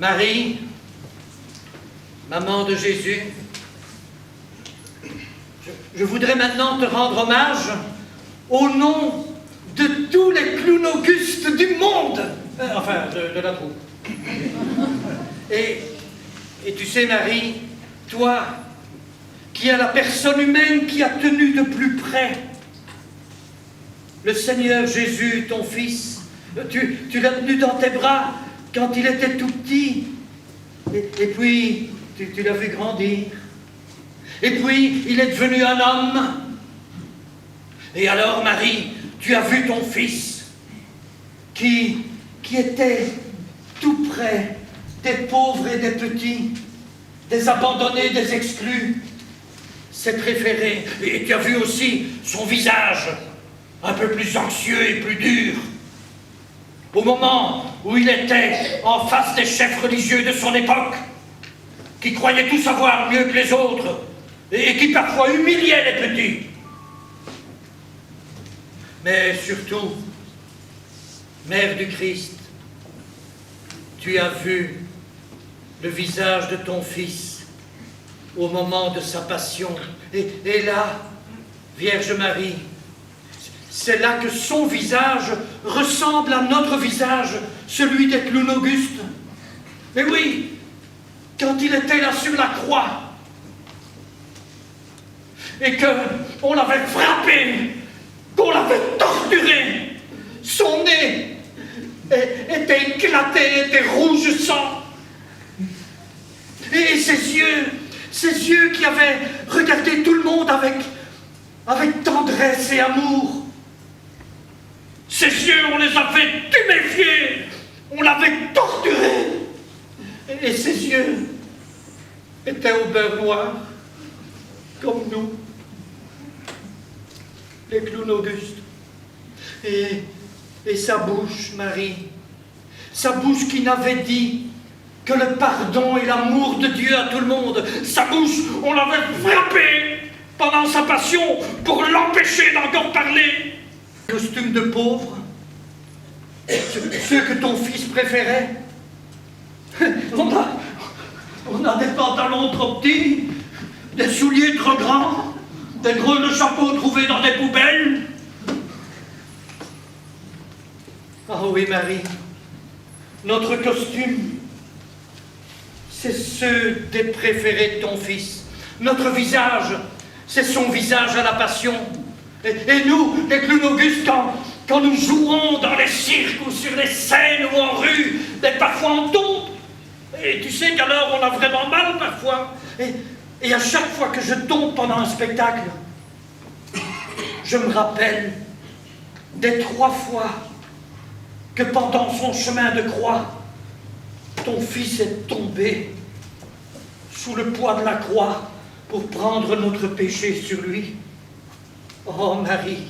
Marie, maman de Jésus, je voudrais maintenant te rendre hommage au nom de tous les clowns augustes du monde, enfin de la troupe. Et tu sais, Marie, toi, qui as la personne humaine qui a tenu de plus près le Seigneur Jésus, ton Fils, tu l'as tenu dans tes bras quand il était tout petit, et puis tu l'as vu grandir, et puis il est devenu un homme, et alors, Marie, tu as vu ton Fils qui était tout près des pauvres et des petits, des abandonnés, des exclus, ses préférés. Et tu as vu aussi son visage, un peu plus anxieux et plus dur, au moment où il était en face des chefs religieux de son époque, qui croyaient tout savoir mieux que les autres, et qui parfois humiliaient les petits. Mais surtout, Mère du Christ, tu as vu le visage de ton Fils au moment de sa passion. Et là, Vierge Marie, c'est là que son visage ressemble à notre visage, celui des clowns augustes. Mais oui, quand il était là sur la croix, et qu'on l'avait frappé, qu'on l'avait torturé, son nez était éclaté, était rouge sang. Et ses yeux qui avaient regardé tout le monde avec tendresse et amour. Ses yeux, on les avait tuméfiés, on l'avait torturé. Et ses yeux étaient au beurre noir, comme nous, les clowns augustes. Et sa bouche, Marie, sa bouche qui n'avait dit que le pardon et l'amour de Dieu à tout le monde, sa bouche, on l'avait frappé pendant sa passion pour l'empêcher d'encore parler. Costume de pauvre, ceux que ton Fils préférait. On a des pantalons trop petits, des souliers trop grands, des drôles de chapeaux trouvés dans des poubelles. Oh oui, Marie, notre costume, c'est ceux des préférés de ton Fils. Notre visage, c'est son visage à la passion. Et nous, les clowns augustes, quand nous jouons dans les cirques ou sur les scènes ou en rue, parfois on tombe. Et tu sais qu'alors on a vraiment mal parfois. Et à chaque fois que je tombe pendant un spectacle, je me rappelle des 3 fois que pendant son chemin de croix, ton Fils est tombé sous le poids de la croix pour prendre notre péché sur lui. Oh Marie,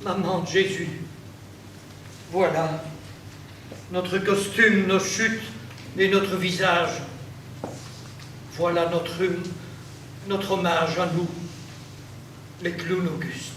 maman de Jésus, voilà notre costume, nos chutes et notre visage. Voilà notre hommage à nous, les clowns augustes.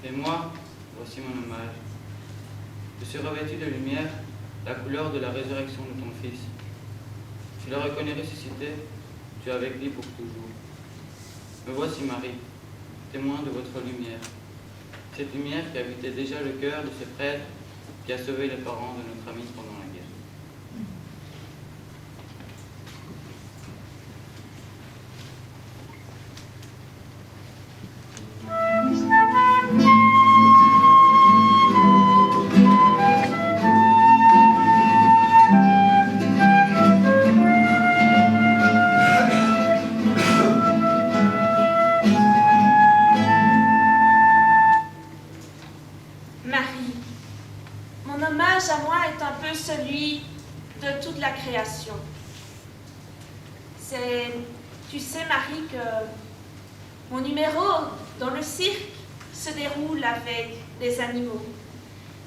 Et moi, voici mon hommage. Je suis revêtu de lumière, la couleur de la résurrection de ton Fils. Tu l'as reconnu ressuscité, tu es avec lui pour toujours. Me voici Marie, témoin de votre lumière. Cette lumière qui habitait déjà le cœur de ce prêtre qui a sauvé les parents de notre ami pendant la guerre. Marie, mon hommage à moi est un peu celui de toute la création. C'est Tu sais, Marie, que mon numéro dans le cirque se déroule avec des animaux.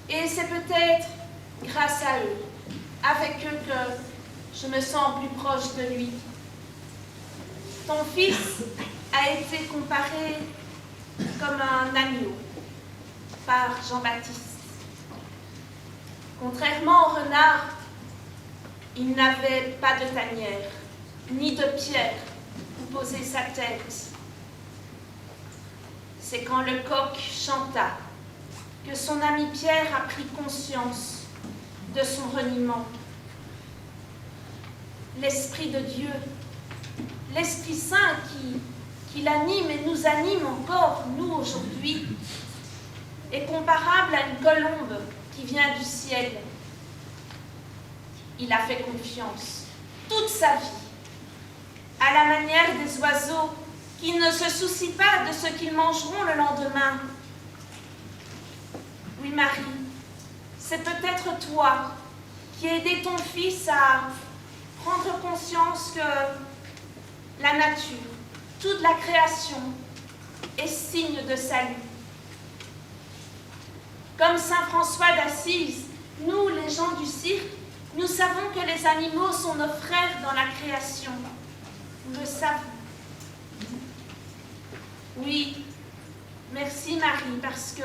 Et c'est peut-être grâce à eux, avec eux, que je me sens plus proche de lui. Ton fils a été comparé comme un agneau par Jean-Baptiste. Contrairement au renard, il n'avait pas de tanière, ni de pierre où poser sa tête. C'est quand le coq chanta que son ami Pierre a pris conscience de son reniement. L'Esprit de Dieu, l'Esprit Saint qui l'anime et nous anime encore, nous, aujourd'hui, est comparable à une colombe qui vient du ciel. Il a fait confiance toute sa vie, à la manière des oiseaux qui ne se soucient pas de ce qu'ils mangeront le lendemain. Oui, Marie, c'est peut-être toi qui as aidé ton fils à prendre conscience que la nature, toute la création, est signe de salut. Comme saint François d'Assise, nous, les gens du cirque, nous savons que les animaux sont nos frères dans la création. Nous le savons. Oui, merci Marie, parce que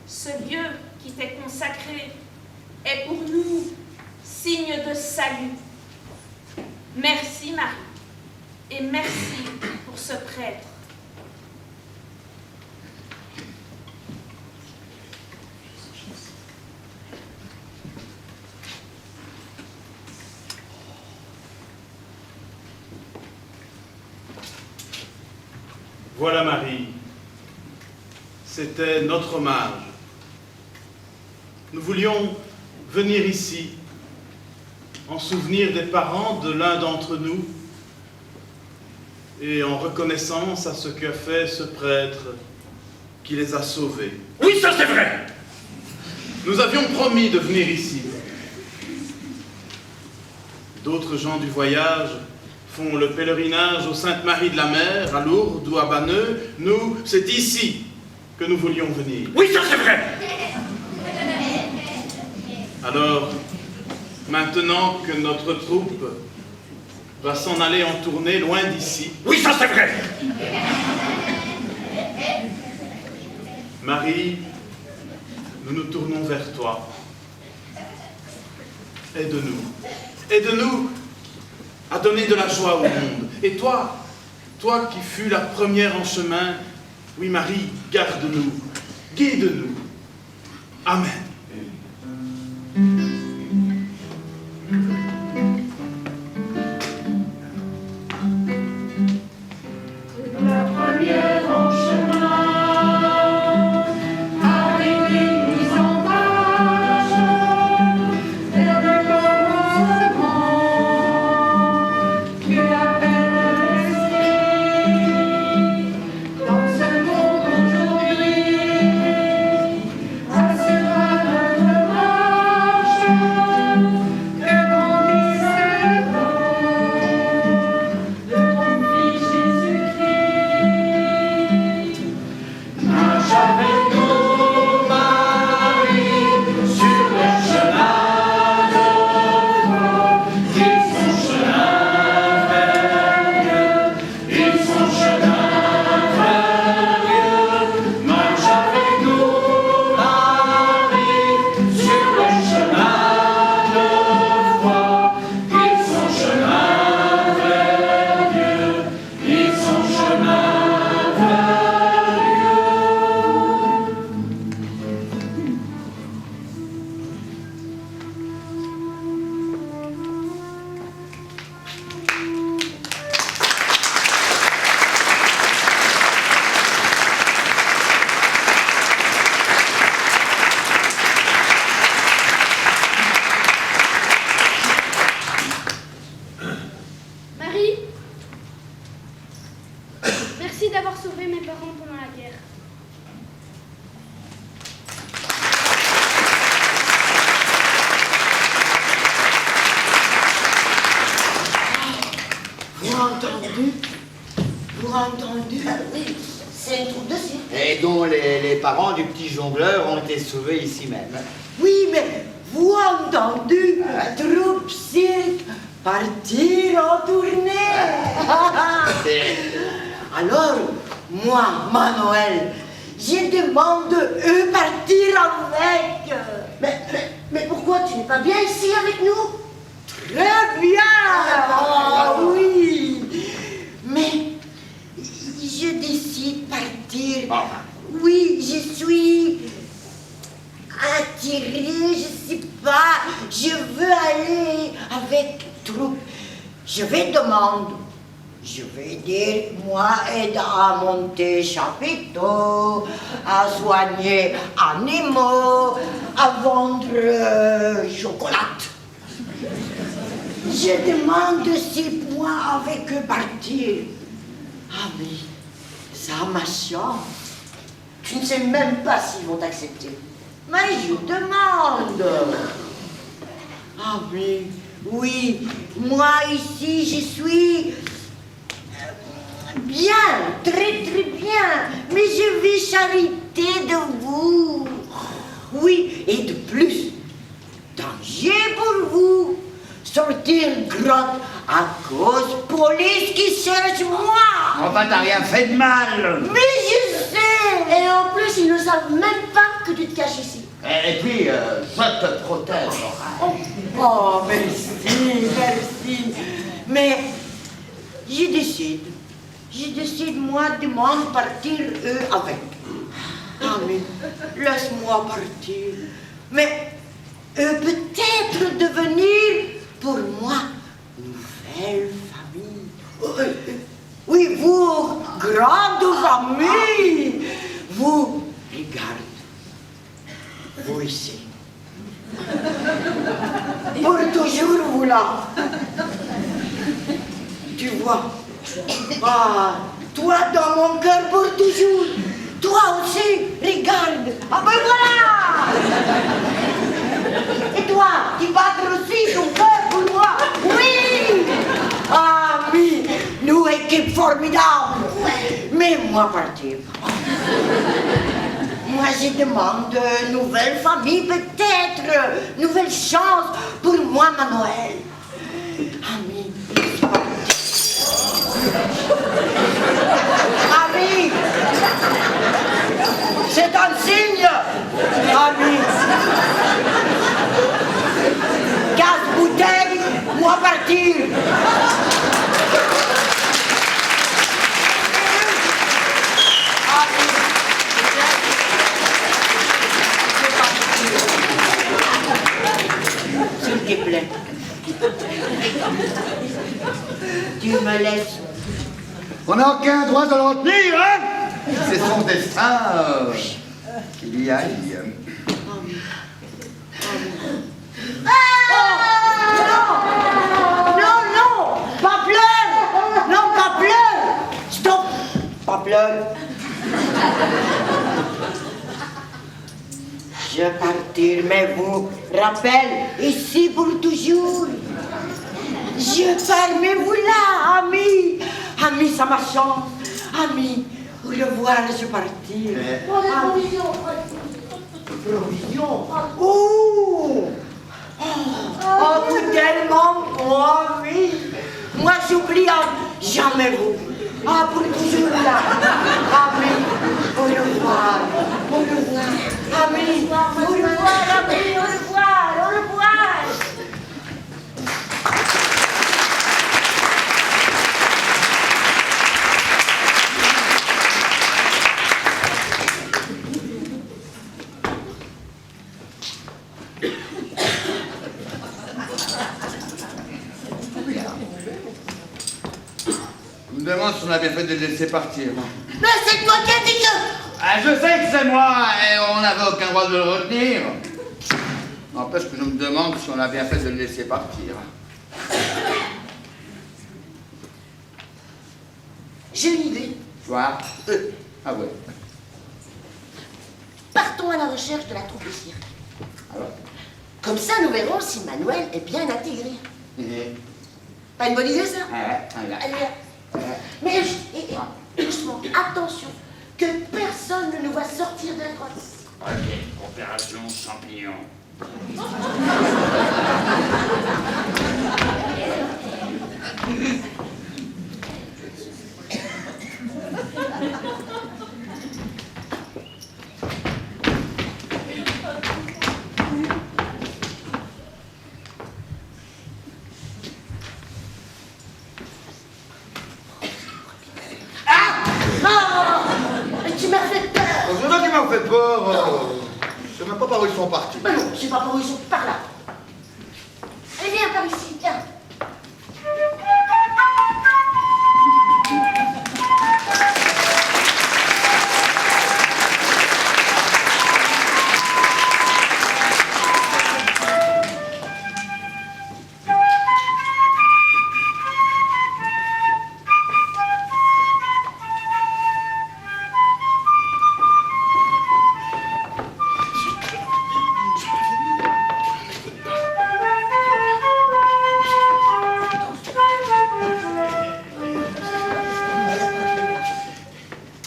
ce lieu qui t'est consacré est pour nous signe de salut. Merci Marie, et merci pour ce prêtre. Voilà Marie, c'était notre hommage. Nous voulions venir ici en souvenir des parents de l'un d'entre nous et en reconnaissance à ce qu'a fait ce prêtre qui les a sauvés. Oui, ça c'est vrai. Nous avions promis de venir ici. D'autres gens du voyage font le pèlerinage aux Saintes-Maries de la Mer, à Lourdes ou à Banneux. Nous, c'est ici que nous voulions venir. Oui, ça c'est vrai. Alors, maintenant que notre troupe va s'en aller en tournée loin d'ici. Oui, ça c'est vrai. Marie, nous nous tournons vers toi. Aide-nous. Aide-nous à donner de la joie au monde. Et toi qui fus la première en chemin, oui Marie, garde-nous, guide-nous. Amen. La première en chemin, avec des mises en page, vers le commencement, qui appelle l'esprit, dans ce monde aujourd'hui, assurera entendu? Pour entendu? Oui, c'est une troupe de cirque. Et dont les parents du petit jongleur ont été sauvés ici même. Oui, mais vous entendu? Troupe cirque partir en tournée. Alors, moi, Manuel, je demande eux partir avec. Mais pourquoi tu n'es pas bien ici avec nous? Très bien. Ah oui. Mais je décide partir. Oui, je suis attirée, je sais pas. Je veux aller avec troupe. Je vais demander. Je vais dire, moi, aide à monter chapiteau, à soigner animaux, à vendre chocolat. Je demande si moi avec eux partir. Ah mais, ça ma chance. Tu ne sais même pas s'ils vont t'accepter. Mais je demande. Ah mais, oui, moi ici je suis bien, très très bien. Mais je vais charité de vous. Oui, et de plus, danger pour vous. Sortir grotte à cause police qui cherche moi. Enfin, t'as rien fait de mal. Mais je sais. Et en plus, ils ne savent même pas que tu te caches ici. Et puis, je te protège. Oh, merci, merci. Mais je décide moi de partir eux avec. Ah mais, laisse-moi partir. Mais eux peut-être devenir pour moi nouvelle famille. Oui, vous, grande famille. Vous, regarde. Vous ici. Pour toujours, vous là. Tu vois. Ah, toi dans mon cœur pour toujours. Toi aussi, regarde. Ah ben voilà. Et toi, tu battes aussi ton cœur pour moi. Oui. Ah oui, nous équipe formidable. Mais moi partir. Moi je demande nouvelle famille peut-être, nouvelle chance pour moi Manuel. Ami, ami, c'est un signe. Ami, casse bouteille, moi partir. S'il te plaît. Tu me laisses. On n'a aucun droit de le retenir, hein? C'est son destin qu'il y aille. Non, pas pleurer. Non, pas pleurer. Stop. Pas pleurer. Je vais partir, mais vous rappelle, ici pour toujours. Je pars, mais vous là, ami. Ami, ça ma chance. Ami, au revoir, je partir. Pour des provisions. Provision. Oh, vous tellement bon, ami. Moi, j'oublie jamais vous. Ah, pour toujours là. Ami, au revoir. Au revoir. Ami, au revoir, ami, au revoir, au revoir. Je me demande si on a bien fait de le laisser partir. Mais c'est toi qui as dit que... Ah, je sais que c'est moi et on n'avait aucun droit de le retenir. N'empêche que je me demande si on a bien fait de le laisser partir. J'ai une idée. Toi? Ah ouais. Partons à la recherche de la troupe de cirque. Alors? Comme ça, nous verrons si Manuel est bien intégré. Eh, Pas une bonne idée, ça? ah, voilà. Allez, là. Mais justement, attention, que personne ne nous voit sortir de la grotte. Ok, opération champignon. Mais tu m'as fait peur. C'est toi qui m'as fait peur. Je sais même pas par où ils sont partis. Mais non, je sais pas par où ils sont, par là. Allez, viens par ici, viens.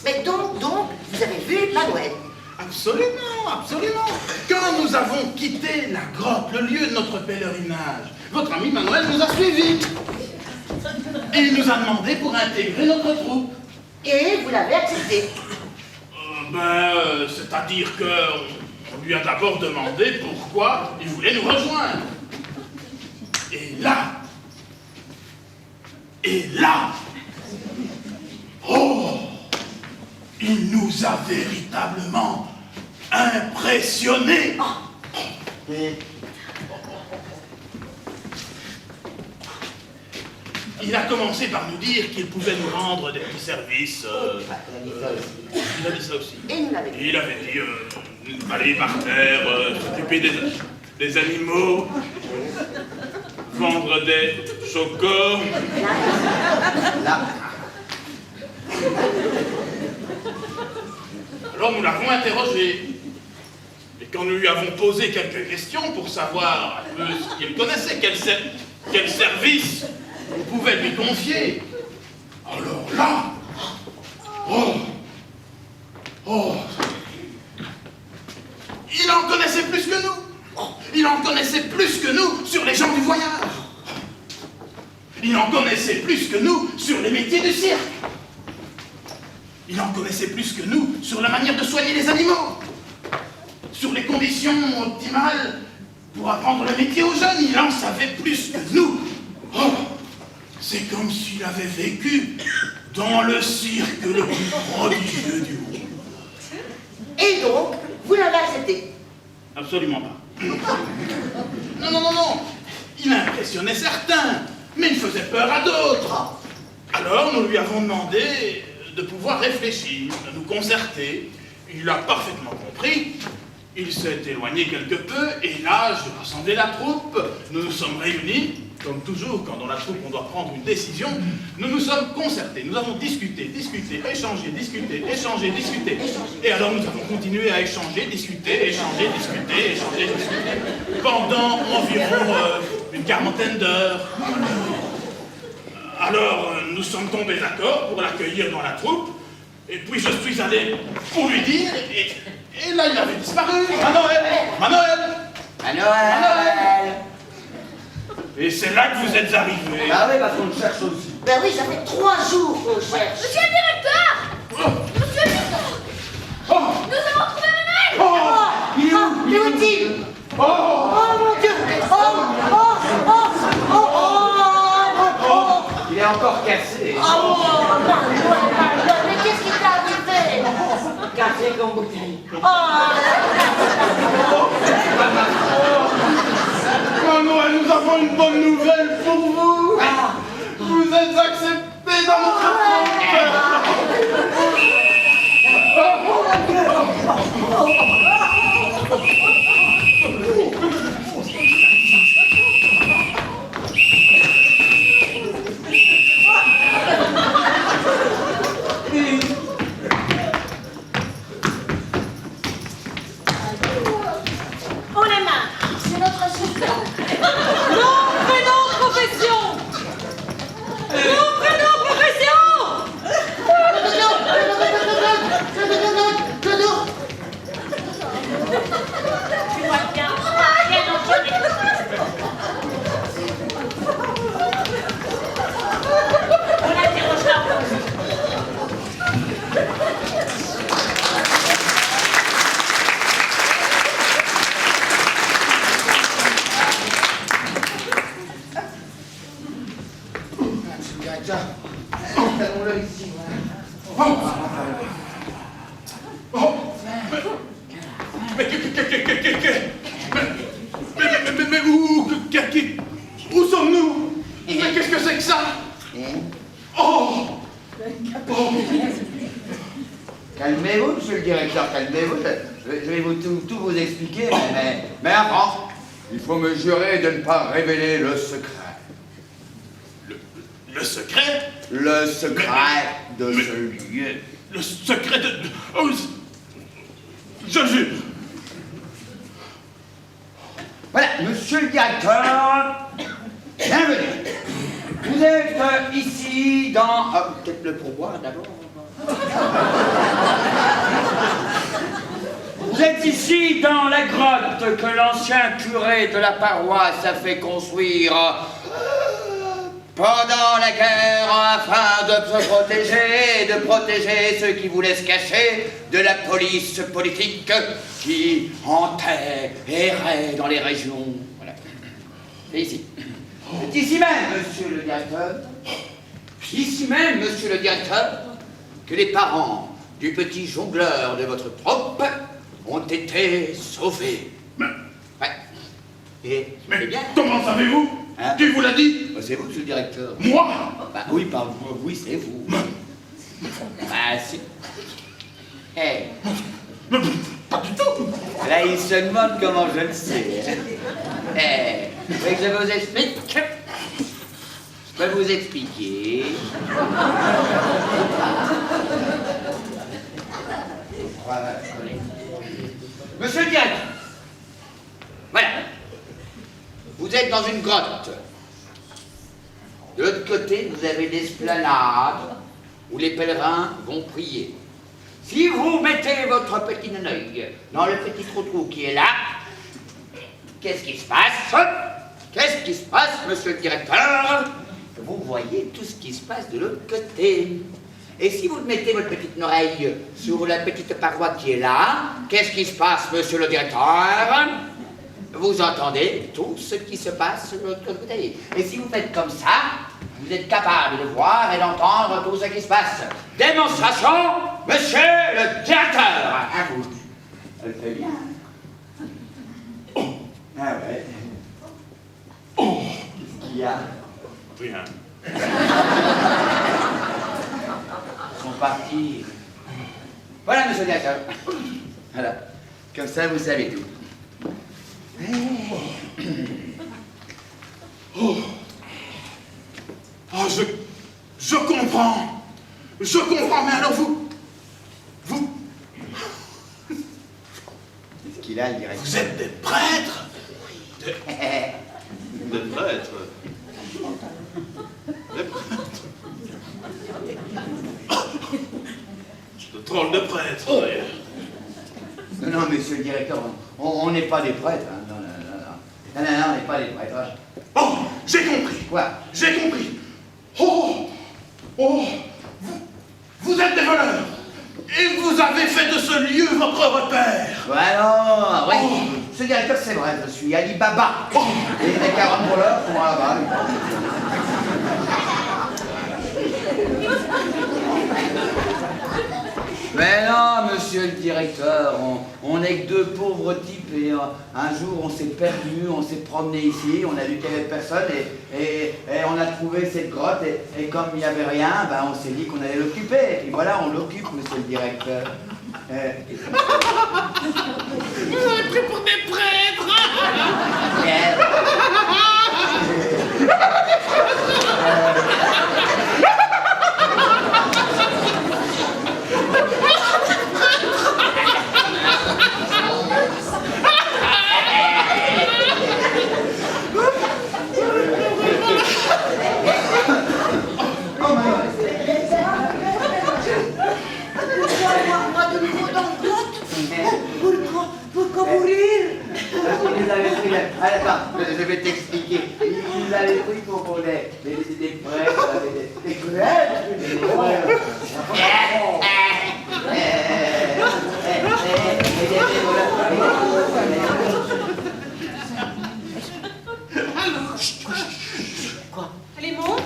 Mais donc, vous avez vu Manuel? Absolument, absolument. Quand nous avons quitté la grotte, le lieu de notre pèlerinage, votre ami Manuel nous a suivis. Et il nous a demandé pour intégrer notre troupe. Et vous l'avez accepté. C'est-à-dire qu'on lui a d'abord demandé pourquoi il voulait nous rejoindre. Et là, oh, il nous a véritablement impressionnés. Il a commencé par nous dire qu'il pouvait nous rendre des petits services. Il a dit ça aussi. Et nous l'avez dit. Il avait dit aller par terre, s'occuper des animaux, vendre des chocos. Alors nous l'avons interrogé. Et quand nous lui avons posé quelques questions pour savoir un peu ce qu'il connaissait, quel service on pouvait lui confier, alors là, il en connaissait plus que nous. Il en connaissait plus que nous sur les gens du voyage. Il en connaissait plus que nous sur les métiers du cirque. Il en connaissait plus que nous sur la manière de soigner les animaux, sur les conditions optimales pour apprendre le métier aux jeunes. Il en savait plus que nous. Oh, c'est comme s'il avait vécu dans le cirque le plus prodigieux du monde. Et donc, vous l'avez accepté? Absolument pas. Non. Il impressionnait certains, mais il faisait peur à d'autres. Alors nous lui avons demandé de pouvoir réfléchir, de nous concerter. Il a parfaitement compris. Il s'est éloigné quelque peu, et là, j'ai rassemblé la troupe. Nous nous sommes réunis. Comme toujours, quand dans la troupe on doit prendre une décision, nous nous sommes concertés, nous avons discuté, échangé, discuté. Et alors nous avons continué à échanger, discuter, pendant environ une quarantaine d'heures. Alors nous sommes tombés d'accord pour l'accueillir dans la troupe, et puis je suis allé pour lui dire, et là il avait disparu. Manuel. Et c'est là que vous êtes arrivés. Ah oui, parce qu'on le cherche aussi. Ben oui, ça fait 3 jours qu'on cherche. Monsieur le directeur! Monsieur le directeur! Nous avons trouvé Manuel! Il est où? Mais où est-il? Oh mon Dieu! Il est encore cassé. Manuel, mais qu'est-ce qui t'est arrivé? Cassé comme bouteille. Manuel, nous avons une bonne nouvelle pour vous. Vous êtes accepté dans notre Oh les mains, C'est notre assistant. nom, prénom, profession. Nom, prénom, profession. Tiens, installons-le ici. Mais où sommes-nous? Mais qu'est-ce que c'est que ça? Oh! Calmez-vous, monsieur le directeur, calmez-vous. Je vais vous tout vous expliquer, mais avant, il faut me jurer de ne pas révéler le secret. Le secret? Le secret de ce lieu. Le secret de... Oh, je jure. Voilà, monsieur le directeur, bienvenue. Vous êtes ici dans... peut-être le pourboire d'abord. Vous êtes ici dans la grotte que l'ancien curé de la paroisse a fait construire pendant la guerre afin de se protéger et de protéger ceux qui voulaient se cacher de la police politique qui hantait et errait dans les régions. Voilà. C'est ici. C'est ici même, monsieur le directeur. Ici même, monsieur le directeur, que les parents du petit jongleur de votre troupe ont été sauvés. Ouais. Et Mais bien. comment savez-vous? Hein? Qui vous l'a dit? C'est vous, monsieur le directeur. Moi? Bah oui, pas vous, oui, c'est vous. Bah si. Eh. Pas du tout. Là, il se demande comment je le sais. Eh. Vous voulez que je vous explique? Je peux vous expliquer. Monsieur le directeur. Voilà. Vous êtes dans une grotte. De l'autre côté, vous avez l'esplanade où les pèlerins vont prier. Si vous mettez votre petit neneuil dans le petit trou qui est là, qu'est-ce qui se passe? Qu'est-ce qui se passe, monsieur le directeur? Vous voyez tout ce qui se passe de l'autre côté. Et si vous mettez votre petite oreille sur la petite paroi qui est là, qu'est-ce qui se passe, monsieur le directeur? Vous entendez tout ce qui se passe de l'autre côté. Et si vous faites comme ça, vous êtes capable de voir et d'entendre tout ce qui se passe. Démonstration, monsieur le directeur. À vous. Elle fait bien. Ah ouais. Qu'est-ce qu'il y a? Rien. Ils sont partis. Voilà, monsieur le directeur. Voilà. Comme ça, vous savez tout. Oh, je comprends. Je comprends, mais alors vous... Qu'est-ce qu'il a, le directeur? Vous êtes des prêtres? Des prêtres? Des prêtres? De drôle de prêtres. Non, monsieur le directeur, on n'est pas des prêtres. Hein. Non, on n'est pas des prêtres. Hein. Oh, j'ai compris. Quoi? J'ai compris. Oh, vous êtes des voleurs. Et vous avez fait de ce lieu votre repère. Alors, oui, monsieur le directeur, c'est vrai, je suis Ali Baba. Et les 40 voleurs sont là-bas. Mais non, monsieur le directeur, on n'est que deux pauvres types et un jour on s'est perdu, on s'est promené ici, on a vu qu'il n'y avait personne et on a trouvé cette grotte et comme il n'y avait rien, ben on s'est dit qu'on allait l'occuper. Et puis voilà, on l'occupe, monsieur le directeur. Vous avez pris pour des prêtres. Pourquoi mourir? Ils avaient pris attends, je vais t'expliquer. Ils avaient pris pour des prêtres, des prêtres, Allez, monte.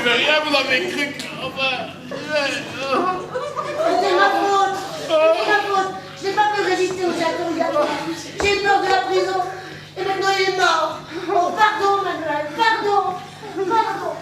Mais rien, vous avez cru que... Enfin... C'est ma faute. C'est ma faute. Je n'ai pas pu résister au interrogatoire. J'ai eu peur de la prison. Et maintenant il est mort. Oh, pardon, Manuel. Pardon. Pardon.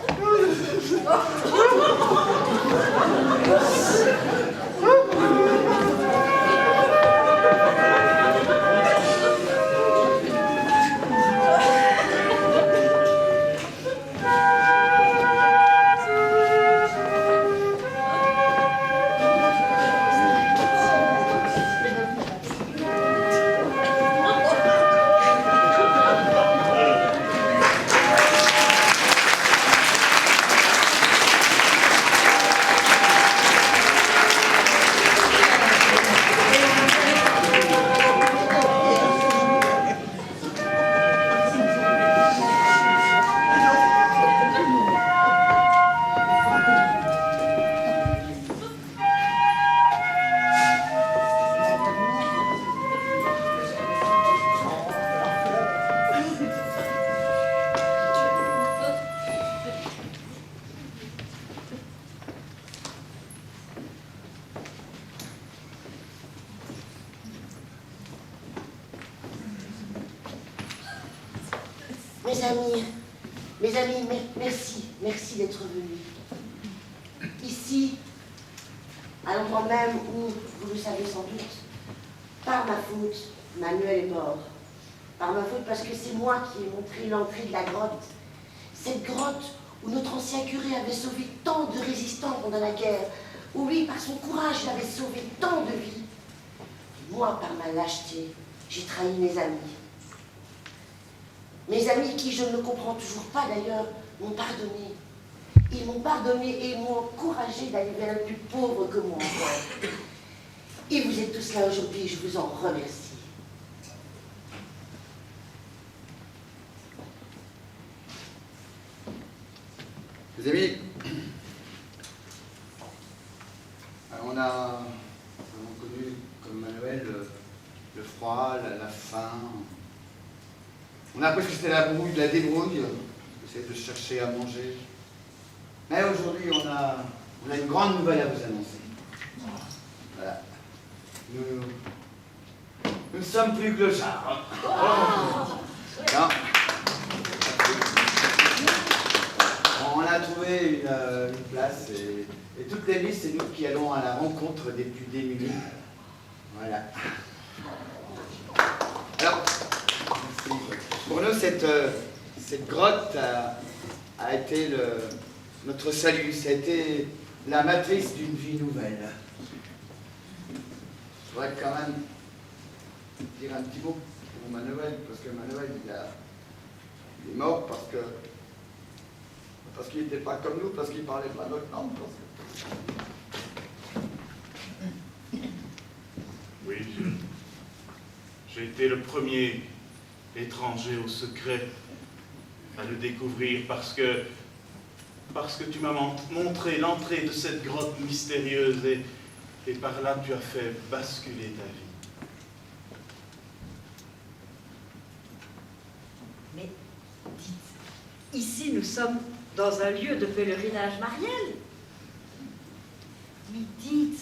Mes amis, merci d'être venus. Ici, à l'endroit même où, vous le savez sans doute, par ma faute, Manuel est mort. Par ma faute parce que c'est moi qui ai montré l'entrée de la grotte. Cette grotte où notre ancien curé avait sauvé tant de résistants pendant la guerre, où lui, par son courage, il avait sauvé tant de vies. Moi, par ma lâcheté, j'ai trahi mes amis. Mes amis qui, je ne le comprends toujours pas d'ailleurs, m'ont pardonné. Ils m'ont pardonné et m'ont encouragé d'aller vers un plus pauvre que moi encore. Et vous êtes tous là aujourd'hui, je vous en remercie. Les amis, on a connu, comme Manuel, le froid, la faim. On a appris que c'était la brouille, la débrouille, c'est de chercher à manger. Mais aujourd'hui, on a une grande nouvelle à vous annoncer. Voilà. Nous ne sommes plus clochards. Non. On a trouvé une place et toutes les nuits, c'est nous qui allons à la rencontre des plus démunis. Voilà. Alors, pour nous, cette grotte a été notre salut, ça a été la matrice d'une vie nouvelle. Je voudrais quand même dire un petit mot pour Manuel, parce que Manuel, il est mort parce qu'il n'était pas comme nous, parce qu'il ne parlait pas notre langue. Oui, j'ai été le premier étranger au secret à le découvrir parce que tu m'as montré l'entrée de cette grotte mystérieuse et par là tu as fait basculer ta vie. Mais dites, ici nous sommes dans un lieu de pèlerinage marial. Mais dites,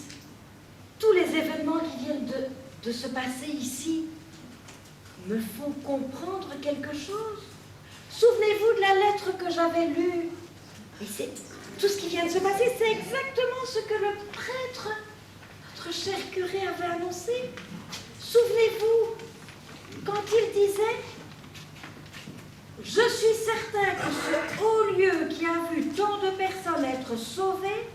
tous les événements qui viennent de se passer ici me font comprendre quelque chose. Souvenez-vous de la lettre que j'avais lue. Et c'est tout ce qui vient de se passer, c'est exactement ce que le prêtre, notre cher curé, avait annoncé. Souvenez-vous, quand il disait « Je suis certain que ce haut lieu qui a vu tant de personnes être sauvées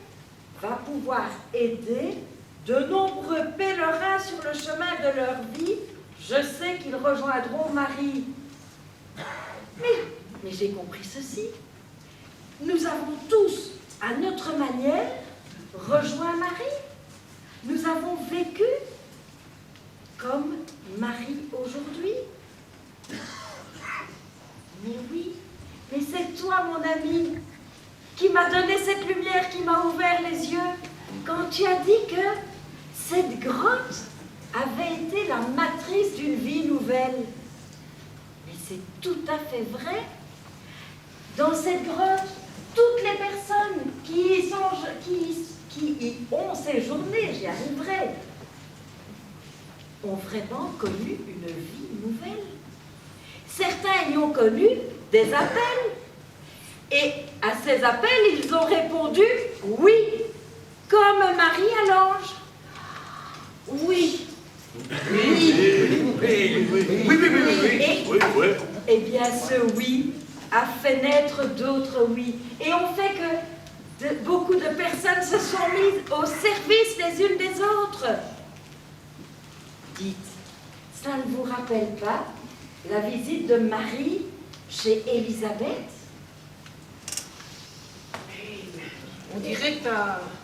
va pouvoir aider de nombreux pèlerins sur le chemin de leur vie. Je sais qu'ils rejoindront Marie. » Mais j'ai compris ceci. Nous avons tous, à notre manière, rejoint Marie. Nous avons vécu comme Marie aujourd'hui. Mais oui, mais c'est toi, mon ami, qui m'a donné cette lumière, qui m'a ouvert les yeux, quand tu as dit que cette grotte avait été la matrice d'une vie nouvelle. c'est tout à fait vrai. Dans cette grotte, toutes les personnes qui y ont séjourné, j'y arriverai, ont vraiment connu une vie nouvelle. Certains y ont connu des appels. Et à ces appels, ils ont répondu oui, comme Marie à l'ange. Oui. Eh bien, ce oui a fait naître d'autres oui. Et on fait que beaucoup de personnes se sont mises au service les unes des autres. Dites, ça ne vous rappelle pas la visite de Marie chez Élisabeth? On dirait que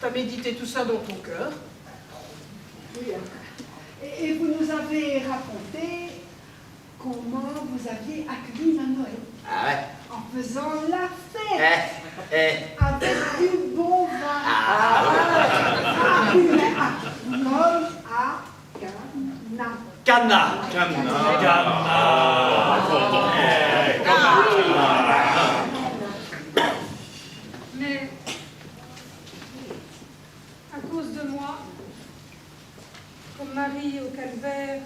t'as médité tout ça dans ton cœur. Oui. Et vous nous avez raconté comment vous aviez accueilli Noël. Ah ouais. En faisant la fête. Avec du bon vin. Oui, mais comme à Cana. Mais, à cause de moi, comme Marie au calvaire,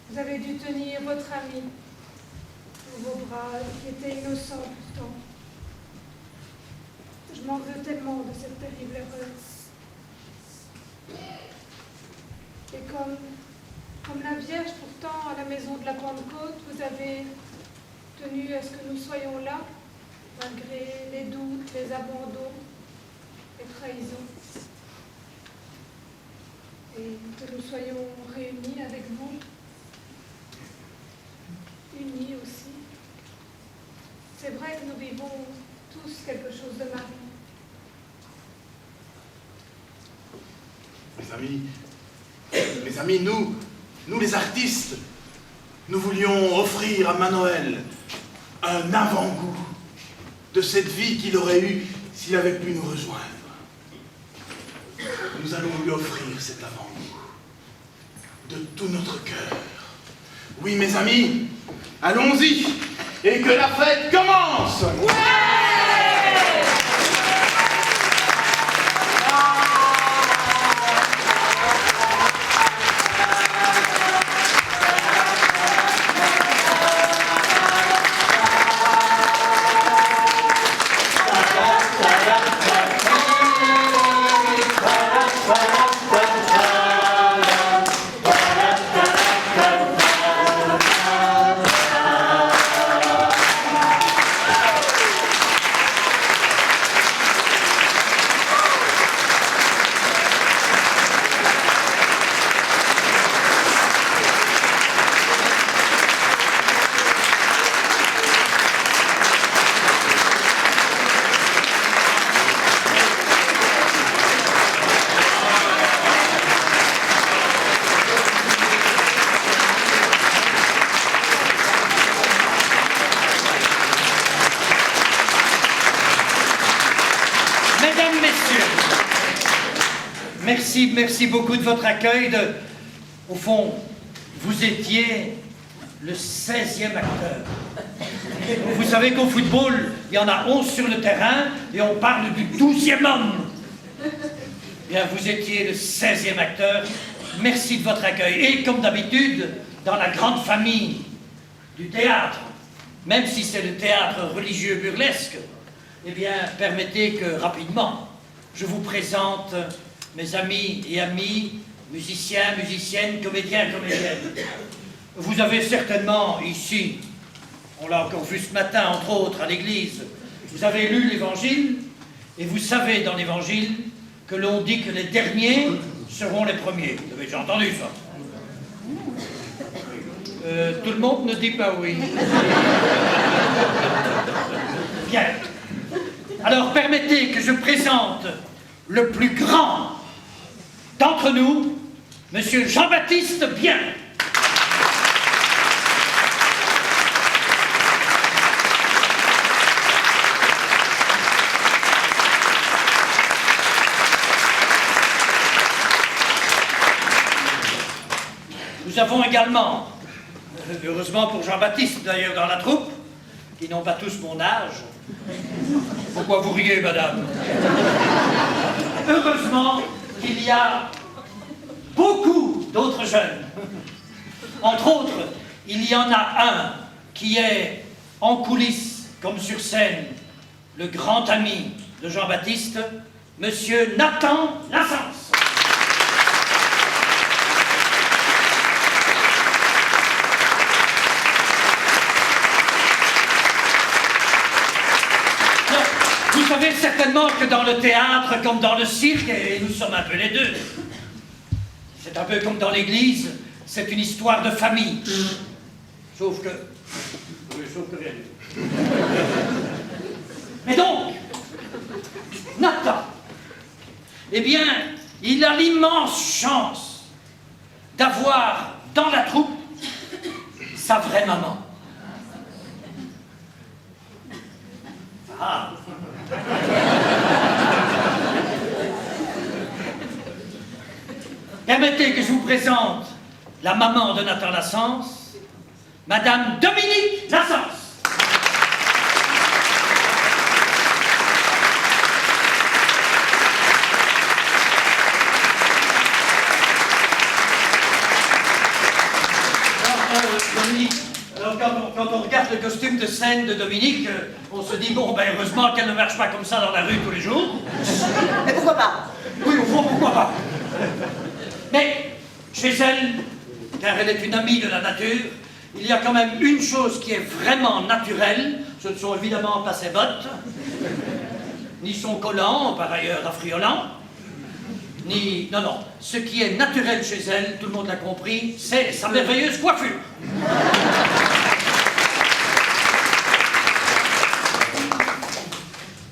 vous avez dû tenir votre ami dans vos bras, qui était innocent pourtant. Je m'en veux tellement de cette terrible erreur. Et comme la Vierge pourtant, à la maison de la Pentecôte, vous avez tenu à ce que nous soyons là, malgré les doutes, les abandons, les trahisons. Et que nous soyons réunis avec vous, unis aussi. C'est vrai que nous vivons tous quelque chose de Marie. Mes amis, nous les artistes, nous voulions offrir à Manoël un avant-goût de cette vie qu'il aurait eue s'il avait pu nous rejoindre. Nous allons lui offrir cet avant-goût de tout notre cœur. Oui, mes amis, allons-y et que la fête commence! Merci beaucoup de votre accueil. Au fond, vous étiez le 16e acteur. Vous savez qu'au football, il y en a 11 sur le terrain et on parle du 12e homme. Bien, vous étiez le 16e acteur. Merci de votre accueil. Et comme d'habitude, dans la grande famille du théâtre, même si c'est le théâtre religieux burlesque, eh bien, permettez que rapidement, je vous présente mes amis et amis, musiciens, musiciennes, comédiens, comédiennes. Vous avez certainement ici, on l'a encore vu ce matin, entre autres, à l'église, vous avez lu l'Évangile, et vous savez dans l'Évangile que l'on dit que les derniers seront les premiers. Vous avez déjà entendu ça? Tout le monde ne dit pas oui. Bien. Alors permettez que je présente le plus grand d'entre nous, Monsieur Jean-Baptiste Bien. Nous avons également Heureusement pour Jean-Baptiste, d'ailleurs, dans la troupe, qui n'ont pas tous mon âge. Pourquoi vous riez, madame? Heureusement qu'il y a beaucoup d'autres jeunes. Entre autres, il y en a un qui est en coulisses, comme sur scène, le grand ami de Jean-Baptiste, Monsieur Nathan Lassens. Vous savez certainement que dans le théâtre, comme dans le cirque, et nous sommes un peu les deux, c'est un peu comme dans l'église, c'est une histoire de famille. Sauf que... Oui, sauf que rien du tout. Mais donc, Nathan, eh bien, il a l'immense chance d'avoir dans la troupe sa vraie maman. Ah. Permettez que je vous présente la maman de Nathan Lassens, Madame Dominique Lassens. Dominique, alors quand on regarde le costume de scène de Dominique, on se dit, bon, ben heureusement qu'elle ne marche pas comme ça dans la rue tous les jours. Mais pourquoi pas? Oui, au fond, pourquoi pas? Mais, chez elle, car elle est une amie de la nature, il y a quand même une chose qui est vraiment naturelle. Ce ne sont évidemment pas ses bottes, ni son collant, par ailleurs affriolant, ni... Non, non. Ce qui est naturel chez elle, tout le monde l'a compris, c'est sa merveilleuse coiffure.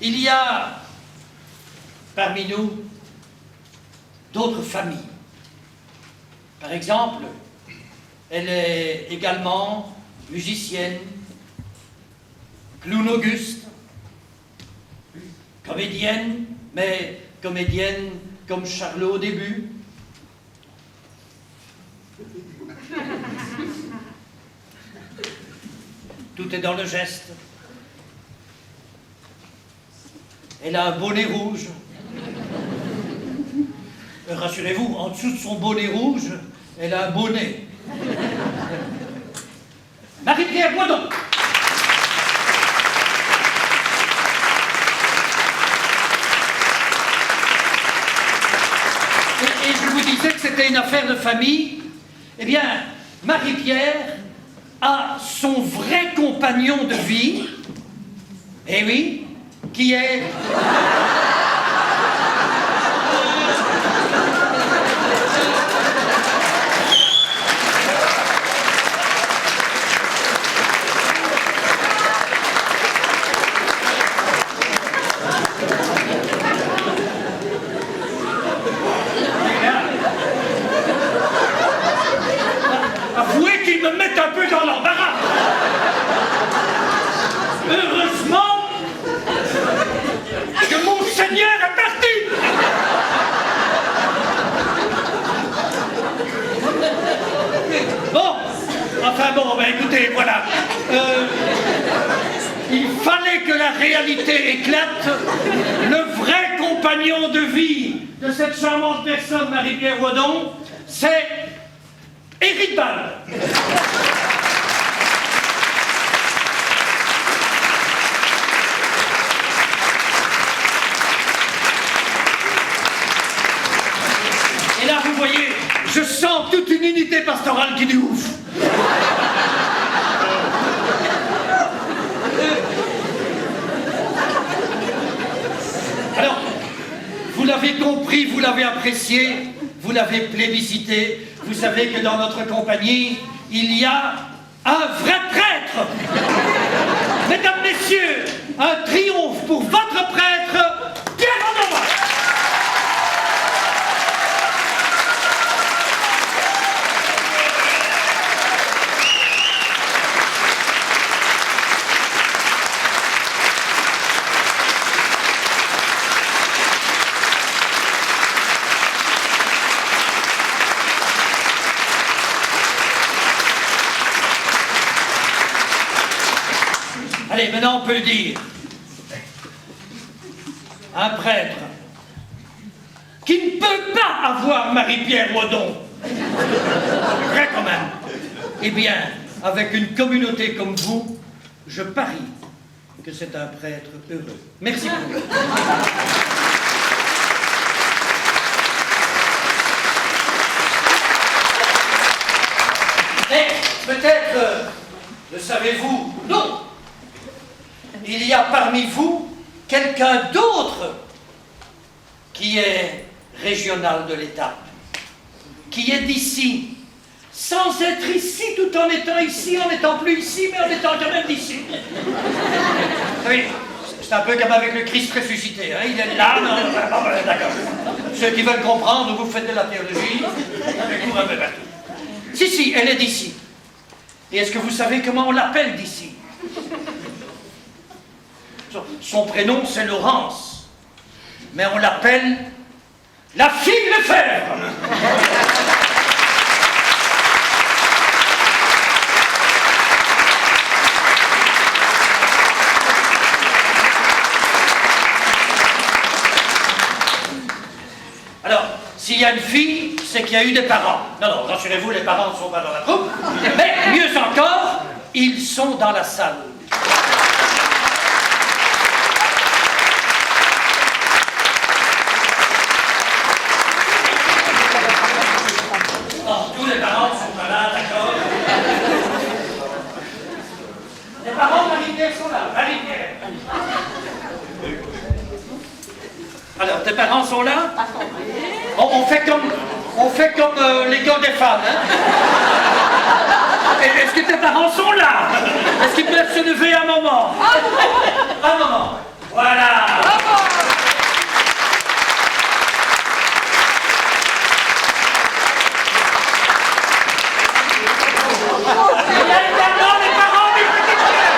Il y a, parmi nous, d'autres familles. Par exemple, elle est également musicienne, clown Auguste, comédienne, mais comédienne comme Charlot au début. Tout est dans le geste. Elle a un bonnet rouge. Rassurez-vous, en dessous de son bonnet rouge, elle a un bonnet. Marie-Pierre Boisdon. Et je vous disais que c'était une affaire de famille. Eh bien, Marie-Pierre a son vrai compagnon de vie. Eh oui, qui est... Avouez qu'ils me mettent un peu dans l'embarras. Heureusement que mon Seigneur est parti. Bon, enfin bon, ben écoutez, voilà. Il fallait que la réalité éclate. Le vrai compagnon de vie de cette charmante personne, Marie-Pierre Boisdon, c'est Éric Ball. Et là, vous voyez, je sens toute une unité pastorale qui dit ouf. Alors, vous l'avez compris, vous l'avez apprécié, vous l'avez plébiscité. Vous savez que dans notre compagnie, il y a un vrai prêtre. Mesdames, messieurs, un triomphe pour votre prêtre, Pierre Vandois. Allez, maintenant on peut le dire. Un prêtre qui ne peut pas avoir Marie-Pierre Modon. C'est vrai quand même. Eh bien, avec une communauté comme vous, je parie que c'est un prêtre heureux. Merci beaucoup. Mais peut-être, le savez-vous, non. Il y a parmi vous quelqu'un d'autre qui est régional de l'État, qui est d'ici, sans être ici tout en étant ici, en n'étant plus ici, mais en étant quand même d'ici. Oui, c'est un peu comme avec le Christ ressuscité, hein? Il est là, non, d'accord. Ceux qui veulent comprendre, vous faites de la théologie, avec vous un peu partout. Si, elle est d'ici. Et est-ce que vous savez comment on l'appelle d'ici? Son prénom, c'est Laurence. Mais on l'appelle la fille Lefebvre. Alors, s'il y a une fille, c'est qu'il y a eu des parents. Non, rassurez-vous, les parents ne sont pas dans la troupe. Mais mieux encore, ils sont dans la salle. Non, tous les parents ne sont pas là, d'accord? Les parents de Marie-Pierre sont là. Marie-Pierre. Alors, tes parents sont là? On fait comme les gars des femmes, hein? Est-ce que tes parents sont là? Est-ce qu'ils peuvent se lever un moment? Un moment. Voilà. Il y a également les parents des petites filles.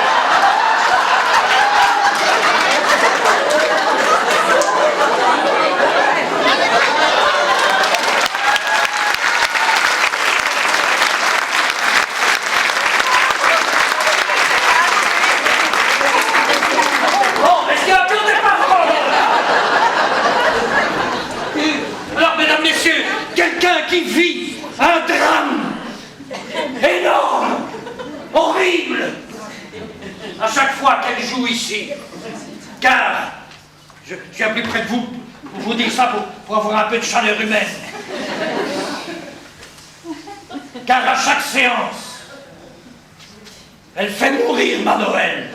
Qui vit un drame énorme, horrible, à chaque fois qu'elle joue ici. Car, je viens plus près de vous pour vous dire ça pour avoir un peu de chaleur humaine. Car à chaque séance, elle fait mourir ma Noël.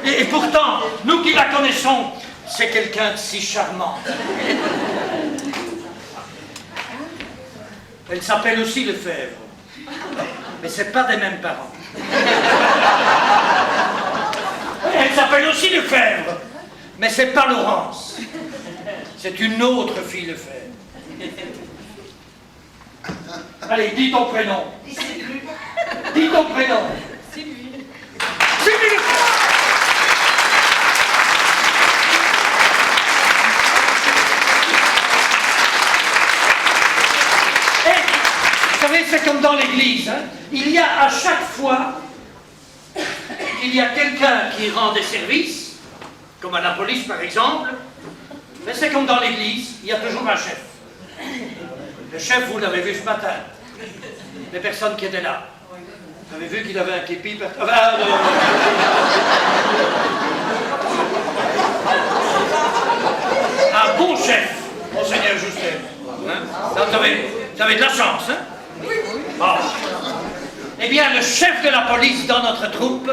Et pourtant, nous qui la connaissons, c'est quelqu'un de si charmant. Elle s'appelle aussi Lefebvre. Mais c'est pas des mêmes parents. Elle s'appelle aussi Lefebvre. Mais c'est pas Laurence. C'est une autre fille Lefebvre. Allez, dis ton prénom. Dis ton prénom. Sylvie. Sylvie. Vous savez, c'est comme dans l'église, hein? Il y a à chaque fois qu'il y a quelqu'un qui rend des services, comme à la police par exemple, mais c'est comme dans l'église, il y a toujours un chef. Le chef, vous l'avez vu ce matin, les personnes qui étaient là. Vous avez vu qu'il avait un képi un bon chef, Monseigneur Justin. Hein? Vous avez de la chance, hein? Bon. Eh bien, le chef de la police dans notre troupe,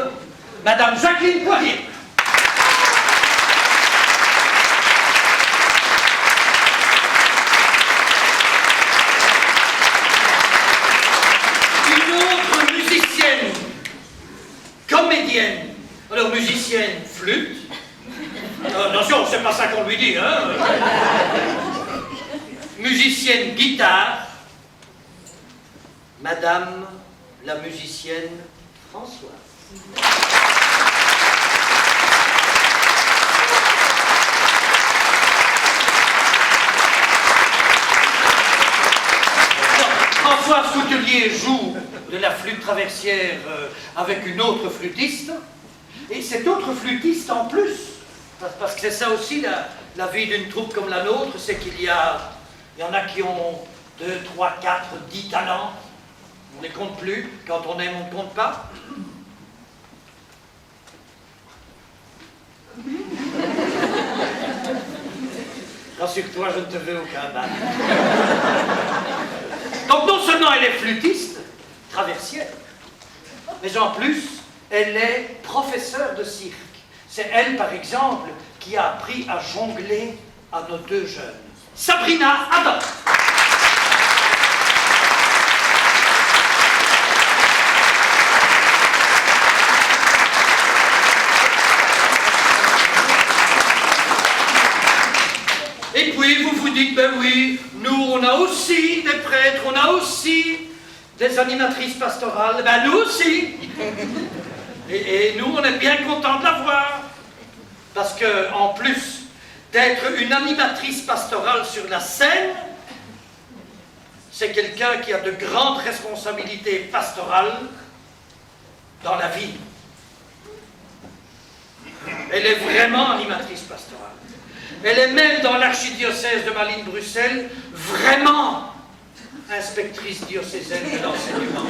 Madame Jacqueline Poirier. Une autre musicienne, comédienne. Alors, musicienne, flûte. Attention, c'est pas ça qu'on lui dit, hein? Musicienne, guitare. Madame la musicienne Françoise. Françoise Coutelier joue de la flûte traversière avec une autre flûtiste. Et cette autre flûtiste en plus, parce que c'est ça aussi la vie d'une troupe comme la nôtre, c'est qu'il y en a qui ont 2, 3, 4, 10 talents. On ne les compte plus. Quand on aime, on ne compte pas. Rassure-toi, je ne te veux aucun mal. Donc non seulement elle est flûtiste, traversière, mais en plus, elle est professeure de cirque. C'est elle, par exemple, qui a appris à jongler à nos 2 jeunes. Sabrina Adam. Et puis vous vous dites, ben oui, nous on a aussi des prêtres, on a aussi des animatrices pastorales, ben nous aussi. Et nous on est bien contents de la voir. Parce que en plus d'être une animatrice pastorale sur la scène, c'est quelqu'un qui a de grandes responsabilités pastorales dans la vie. Elle est vraiment animatrice pastorale. Elle est même dans l'archidiocèse de Malines-Bruxelles, vraiment inspectrice diocésaine de l'enseignement.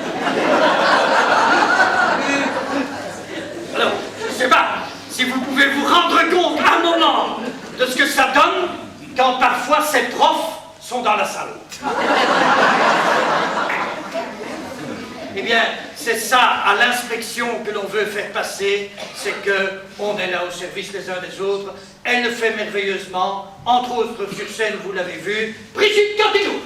Alors, je ne sais pas si vous pouvez vous rendre compte un moment de ce que ça donne quand parfois ces profs sont dans la salle. Eh bien, c'est ça, à l'inspection, que l'on veut faire passer, c'est qu'on est là au service les uns des autres. Elle le fait merveilleusement, entre autres sur scène, vous l'avez vu, Brigitte Candinou.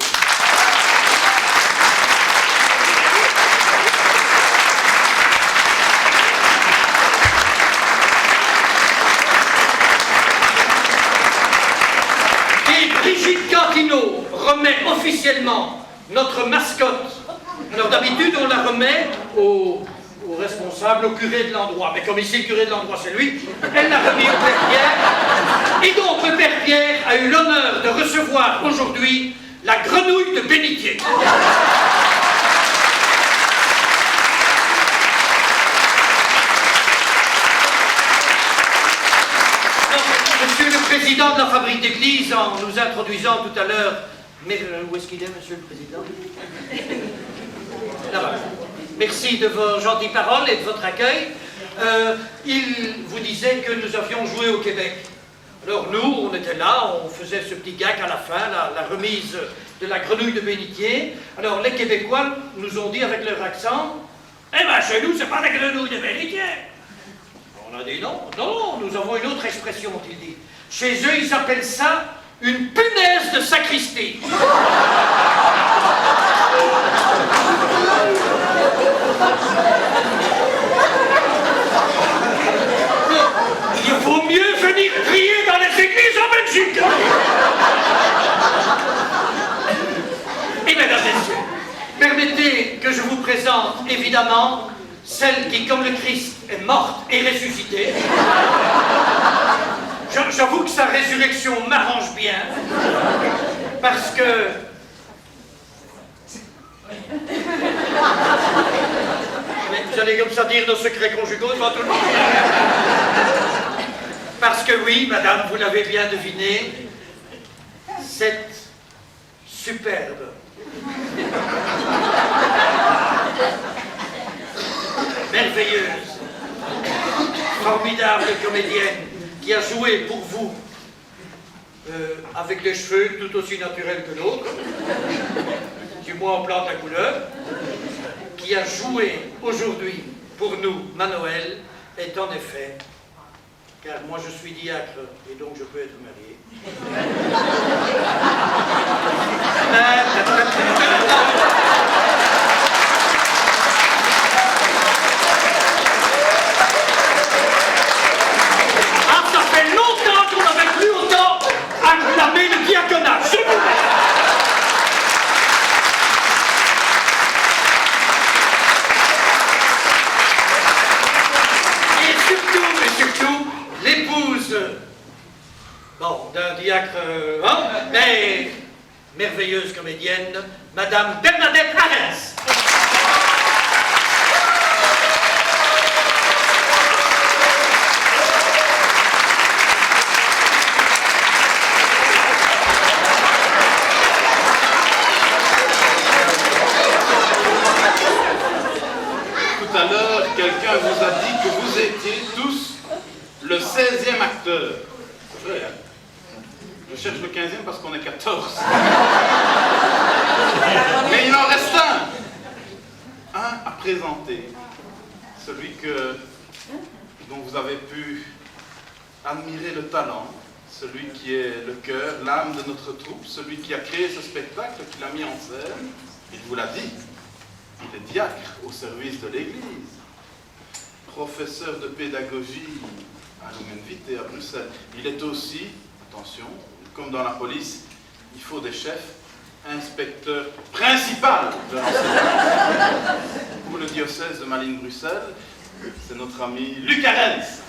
Et Brigitte Candinou remet officiellement notre mascotte. Alors d'habitude, on la remet au responsable, au curé de l'endroit. Mais comme ici, le curé de l'endroit, c'est lui, elle l'a remis au Père Pierre. Et donc, le Père Pierre a eu l'honneur de recevoir aujourd'hui la grenouille de bénitier. Monsieur le Président de la Fabrique d'Église, en nous introduisant tout à l'heure... Mais où est-ce qu'il est, Monsieur le Président? Là-bas. Merci de vos gentilles paroles et de votre accueil. Il vous disait que nous avions joué au Québec. Alors nous, on était là, on faisait ce petit gag à la fin, la remise de la grenouille de bénitier. Alors les Québécois nous ont dit avec leur accent, « Eh bien chez nous, c'est pas la grenouille de bénitier !» On a dit non, non, nous avons une autre expression, ont-ils dit. Chez eux, ils appellent ça une punaise de sacristie. Il vaut mieux venir prier dans les églises en Belgique. Et mesdames et messieurs, permettez que je vous présente évidemment celle qui, comme le Christ, est morte et ressuscitée. J'avoue que sa résurrection m'arrange bien, parce que... Mais vous allez comme ça dire nos secrets conjugaux devant tout le monde. Parce que oui, madame, vous l'avez bien deviné, cette superbe, merveilleuse, formidable comédienne, qui a joué pour vous avec les cheveux tout aussi naturels que l'autre, du moins en plante la couleur, qui a joué aujourd'hui pour nous Manoël, est en effet, car moi je suis diacre et donc je peux être marié. Ça fait longtemps qu'on n'avait plus autant acclamé le diaconat. Je vous et surtout, l'épouse, bon, d'un diacre, mais merveilleuse comédienne, Madame Bernadette Arens. quelqu'un vous a dit que vous étiez tous le 16e acteur. C'est vrai, hein? Je cherche le 15e parce qu'on est 14. Mais il en reste un. Un à présenter. Celui dont vous avez pu admirer le talent. Celui qui est le cœur, l'âme de notre troupe. Celui qui a créé ce spectacle, qui l'a mis en scène. Il vous l'a dit. Il est diacre au service de l'Église. Professeur de pédagogie à Lumen Vitae à Bruxelles. Il est aussi, attention, comme dans la police, il faut des chefs, inspecteur principal de l'enseignement. Pour le diocèse de Malines-Bruxelles, c'est notre ami Luc Arens.